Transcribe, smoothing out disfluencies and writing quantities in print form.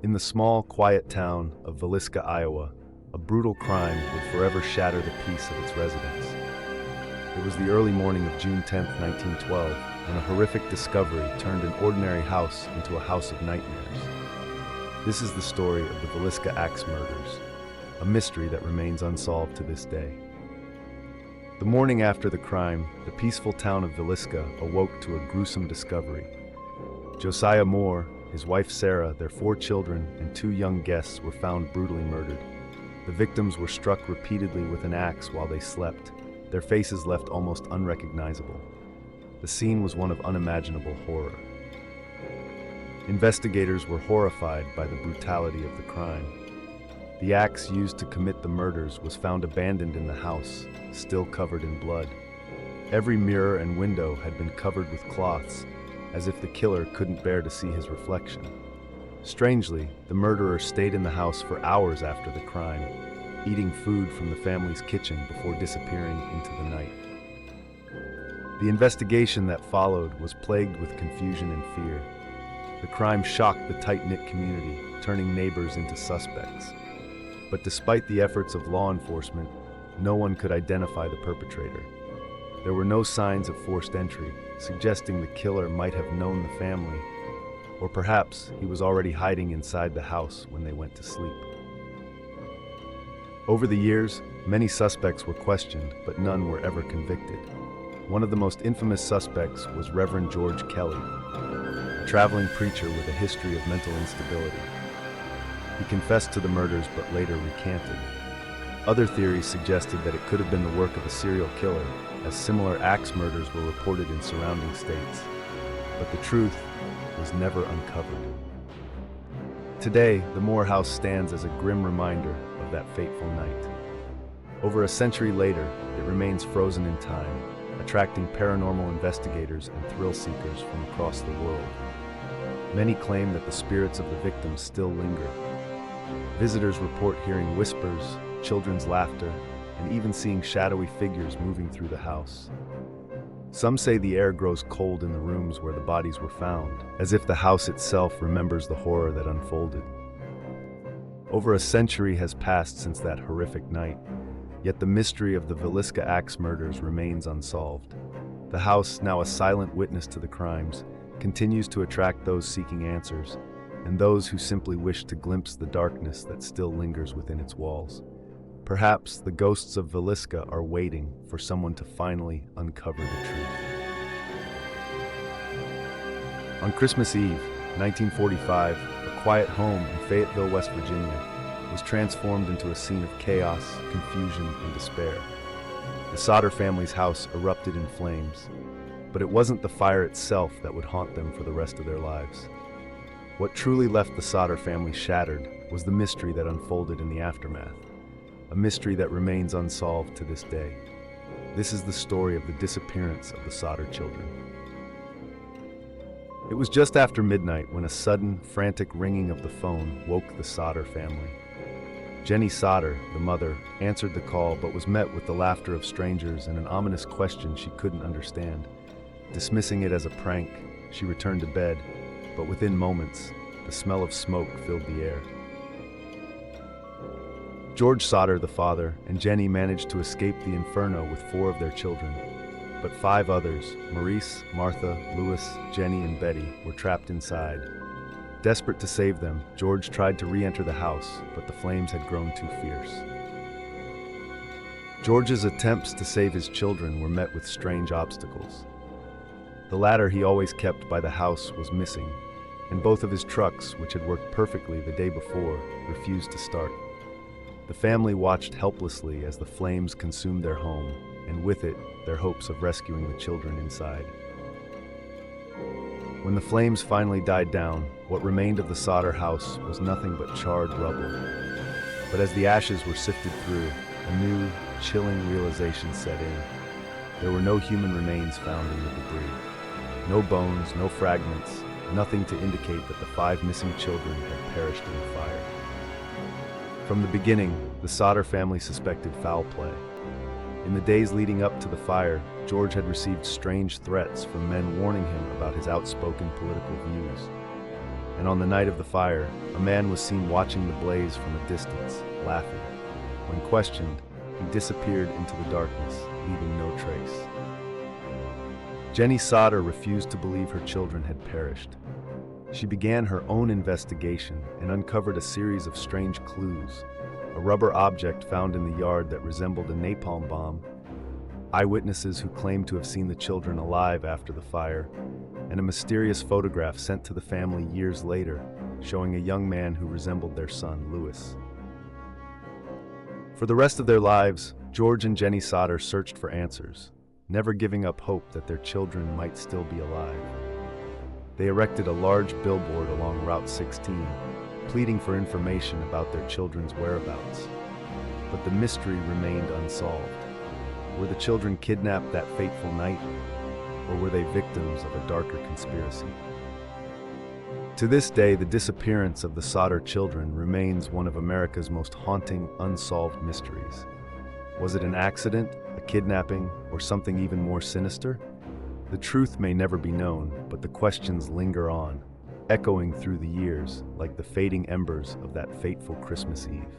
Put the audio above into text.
In the small, quiet town of Villisca, Iowa, a brutal crime would forever shatter the peace of its residents. It was the early morning of June 10, 1912, when a horrific discovery turned an ordinary house into a house of nightmares. This is the story of the Villisca Axe murders, a mystery that remains unsolved to this day. The morning after the crime, the peaceful town of Villisca awoke to a gruesome discovery. Josiah Moore, his wife Sarah, their 4 children, and 2 young guests were found brutally murdered. The victims were struck repeatedly with an axe while they slept, their faces left almost unrecognizable. The scene was one of unimaginable horror. Investigators were horrified by the brutality of the crime. The axe used to commit the murders was found abandoned in the house, still covered in blood. Every mirror and window had been covered with cloths, as if the killer couldn't bear to see his reflection. Strangely, the murderer stayed in the house for hours after the crime, eating food from the family's kitchen before disappearing into the night. The investigation that followed was plagued with confusion and fear. The crime shocked the tight-knit community, turning neighbors into suspects. But despite the efforts of law enforcement, no one could identify the perpetrator. There were no signs of forced entry, suggesting the killer might have known the family, or perhaps he was already hiding inside the house when they went to sleep. Over the years, many suspects were questioned, but none were ever convicted. One of the most infamous suspects was Reverend George Kelly, a traveling preacher with a history of mental instability. He confessed to the murders but later recanted. Other theories suggested that it could have been the work of a serial killer, as similar axe murders were reported in surrounding states. But the truth was never uncovered. Today, the Moore House stands as a grim reminder of that fateful night. Over a century later, it remains frozen in time, attracting paranormal investigators and thrill seekers from across the world. Many claim that the spirits of the victims still linger. Visitors report hearing whispers, children's laughter, and even seeing shadowy figures moving through the house. Some say the air grows cold in the rooms where the bodies were found, as if the house itself remembers the horror that unfolded. Over a century has passed since that horrific night, yet the mystery of the Villisca Axe murders remains unsolved. The house, now a silent witness to the crimes, continues to attract those seeking answers, and those who simply wish to glimpse the darkness that still lingers within its walls. Perhaps the ghosts of Villisca are waiting for someone to finally uncover the truth. On Christmas Eve, 1945, a quiet home in Fayetteville, West Virginia, was transformed into a scene of chaos, confusion, and despair. The Sodder family's house erupted in flames, but it wasn't the fire itself that would haunt them for the rest of their lives. What truly left the Sodder family shattered was the mystery that unfolded in the aftermath. A mystery that remains unsolved to this day. This is the story of the disappearance of the Sodder children. It was just after midnight when a sudden, frantic ringing of the phone woke the Sodder family. Jenny Sodder, the mother, answered the call but was met with the laughter of strangers and an ominous question she couldn't understand. Dismissing it as a prank, she returned to bed, but within moments, the smell of smoke filled the air. George Sodder, the father, and Jenny managed to escape the inferno with 4 of their children, but 5 others, Maurice, Martha, Louis, Jenny, and Betty, were trapped inside. Desperate to save them, George tried to re-enter the house, but the flames had grown too fierce. George's attempts to save his children were met with strange obstacles. The ladder he always kept by the house was missing, and both of his trucks, which had worked perfectly the day before, refused to start. The family watched helplessly as the flames consumed their home, and with it, their hopes of rescuing the children inside. When the flames finally died down, what remained of the Sodder house was nothing but charred rubble. But as the ashes were sifted through, a new, chilling realization set in. There were no human remains found in the debris. No bones, no fragments, nothing to indicate that the 5 missing children had perished in the fire. From the beginning, the Sodder family suspected foul play. In the days leading up to the fire, George had received strange threats from men warning him about his outspoken political views. and on the night of the fire, a man was seen watching the blaze from a distance, laughing. When questioned, he disappeared into the darkness, leaving no trace. Jenny Sodder refused to believe her children had perished. She began her own investigation and uncovered a series of strange clues: a rubber object found in the yard that resembled a napalm bomb, eyewitnesses who claimed to have seen the children alive after the fire, and a mysterious photograph sent to the family years later showing a young man who resembled their son, Louis. For the rest of their lives, George and Jenny Sodder searched for answers, never giving up hope that their children might still be alive. They erected a large billboard along Route 16, pleading for information about their children's whereabouts. But the mystery remained unsolved. Were the children kidnapped that fateful night, or were they victims of a darker conspiracy? To this day, the disappearance of the Sodder children remains one of America's most haunting, unsolved mysteries. Was it an accident, a kidnapping, or something even more sinister? The truth may never be known, but the questions linger on, echoing through the years like the fading embers of that fateful Christmas Eve.